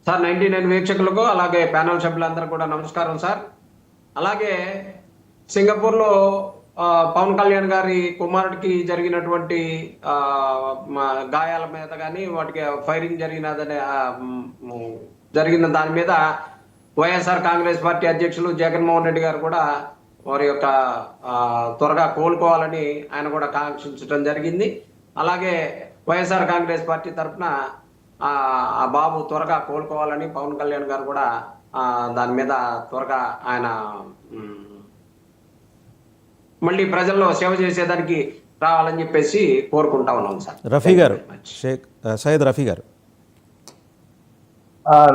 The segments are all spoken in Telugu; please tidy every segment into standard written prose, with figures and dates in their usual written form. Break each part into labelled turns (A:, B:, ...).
A: సార్ 99 వీక్షకులకు అలాగే ప్యానల్ సభ్యులందరూ కూడా నమస్కారం సార్. అలాగే సింగపూర్లో పవన్ కళ్యాణ్ గారి కుమారుడికి జరిగినటువంటి గాయాల మీద కానీ వాటికి ఫైరింగ్ జరిగిన దాని మీద వైఎస్ఆర్ కాంగ్రెస్ పార్టీ అధ్యక్షులు జగన్మోహన్ రెడ్డి గారు కూడా వారి యొక్క త్వరగా కోలుకోవాలని ఆయన కూడా కాంక్షించడం జరిగింది. అలాగే వైఎస్ఆర్ కాంగ్రెస్ పార్టీ తరఫున ఆ బాబు త్వరగా కోలుకోవాలని పవన్ కళ్యాణ్ గారు కూడా దాని మీద త్వరగా ఆయన మళ్ళీ ప్రజల్లో సేవ చేసేదానికి రావాలని చెప్పేసి కోరుకుంటా ఉన్నాం సార్.
B: రఫీ గారు, సయ్యద్ రఫీ గారు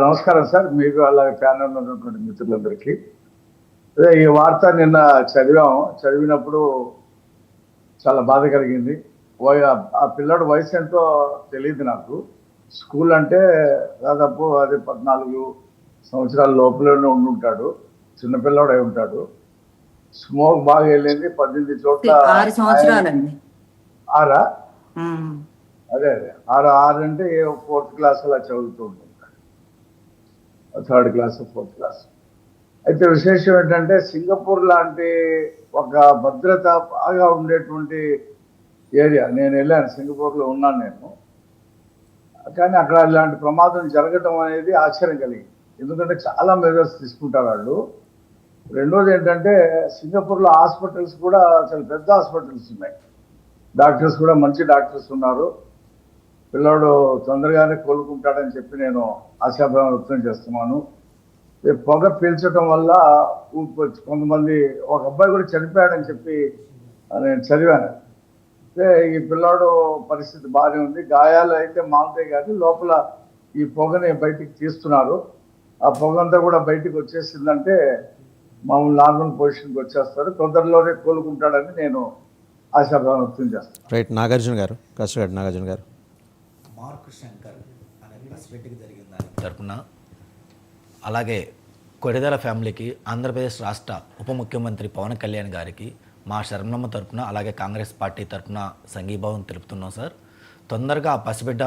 C: నమస్కారం సార్. మీకు అలాగే ప్యానల్లో ఉన్నటువంటి మిత్రులందరికీ ఈ వార్త నిన్న చదివినప్పుడు చాలా బాధ కలిగింది. ఆ పిల్లడు వయసు ఎంతో తెలియదు నాకు. స్కూల్ అంటే దాదాపు అది 14 సంవత్సరాల లోపలనే ఉండుంటాడు, చిన్నపిల్లడు అయి ఉంటాడు. స్మోక్ బాగా వెళ్ళింది 18 చోట్ల.
D: 6 సంవత్సరాలండి.
C: ఆరా? అదే 6 అంటే 4th క్లాస్ అలా చదువుతూ ఉంటుంది, 3rd క్లాస్ 4th క్లాస్. అయితే విశేషం ఏంటంటే సింగపూర్ లాంటి ఒక భద్రత బాగా ఉండేటువంటి ఏరియా. నేను వెళ్ళాను, సింగపూర్లో ఉన్నాను నేను. కానీ అక్కడ ఇలాంటి ప్రమాదం జరగటం అనేది ఆశ్చర్యం కలిగింది. ఎందుకంటే చాలా మెజర్స్ తీసుకుంటారు వాళ్ళు. రెండోది ఏంటంటే సింగపూర్లో హాస్పిటల్స్ కూడా చాలా పెద్ద హాస్పిటల్స్ ఉన్నాయి, డాక్టర్స్ కూడా మంచి డాక్టర్స్ ఉన్నారు. పిల్లోడు తొందరగానే కోలుకుంటాడని చెప్పి నేను ఆశాభావం వ్యక్తం చేస్తున్నాను. పొగ పీల్చడం వల్ల కొంతమంది, ఒక అబ్బాయి కూడా చనిపోయాడని చెప్పి నేను చదివాను. ఈ పిల్లాడు పరిస్థితి బాగానే ఉంది. గాయాలు అయితే మామూలుగా కానీ లోపల ఈ పొగని బయటికి తీస్తున్నారు. ఆ పొగ అంతా కూడా బయటికి వచ్చేసిందంటే మామూలు నార్మల్ పొజిషన్కి వచ్చేస్తారు, తొందరలోనే కోలుకుంటాడని నేను ఆశాభావం వ్యక్తం చేస్తాను.
B: రైట్. నాగార్జున గారు, కష్టపడి నాగార్జున గారు.
E: మార్క్ శంకర్ అనే ప్రెస్పెట్కి జరిగిన దాని తరపున, అలాగే కొడిదల ఫ్యామిలీకి, ఆంధ్రప్రదేశ్ రాష్ట్ర ఉప ముఖ్యమంత్రి పవన్ కళ్యాణ్ గారికి మా శరణమ్మ తరపున, అలాగే కాంగ్రెస్ పార్టీ తరపున సంఘీభావం తెలుపుతున్నాం సార్. తొందరగా ఆ పసిబిడ్డ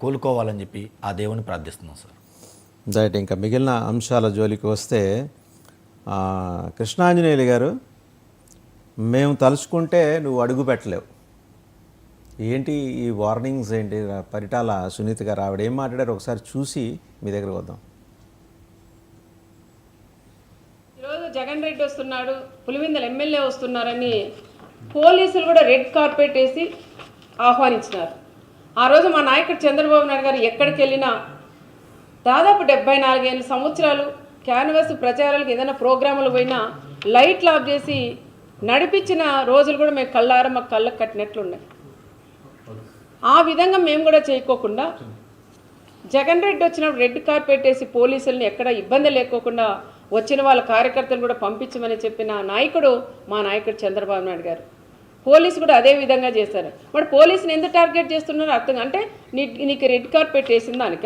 E: కోలుకోవాలని చెప్పి ఆ దేవుని ప్రార్థిస్తున్నాం సార్.
B: రైట్. ఇంకా మిగిలిన అంశాల జోలికి వస్తే, కృష్ణాంజనేయులు గారు, మేము తలుచుకుంటే నువ్వు అడుగు పెట్టలేవు. ఏంటి ఈ వార్నింగ్స్ ఏంటి? పరిటాల సునీత గారు ఆవిడ ఏం మాట్లాడారు ఒకసారి చూసి మీ దగ్గరకు వద్దాం.
F: ఈరోజు జగన్ రెడ్డి వస్తున్నాడు, పులివెందుల ఎమ్మెల్యే వస్తున్నారని పోలీసులు కూడా రెడ్ కార్పెట్ వేసి ఆహ్వానించినారు. ఆ రోజు మా నాయకుడు చంద్రబాబు నాయుడు గారు ఎక్కడికి వెళ్ళినా దాదాపు 74 సంవత్సరాలు క్యాన్వాస్ ప్రచారాలకు ఏదైనా ప్రోగ్రాములు పోయినా లైట్లు ఆఫ్ చేసి నడిపించిన రోజులు కూడా మేము కళ్ళారా మాకు కళ్ళకు కట్టినట్లున్నాయి. ఆ విధంగా మేము కూడా చేయకోకుండా జగన్ రెడ్డి వచ్చినప్పుడు రెడ్ కార్పెట్ వేసి పోలీసుల్ని ఎక్కడ ఇబ్బంది లేకోకుండా వచ్చిన వాళ్ళ కార్యకర్తలు కూడా పంపించమని చెప్పిన నాయకుడు మా నాయకుడు చంద్రబాబు నాయుడు గారు. పోలీసు కూడా అదే విధంగా చేశారు. మరి పోలీసుని ఎందుకు టార్గెట్ చేస్తున్నారో అర్థం, అంటే నీకు రెడ్ కార్పెట్ వేసిన దానిక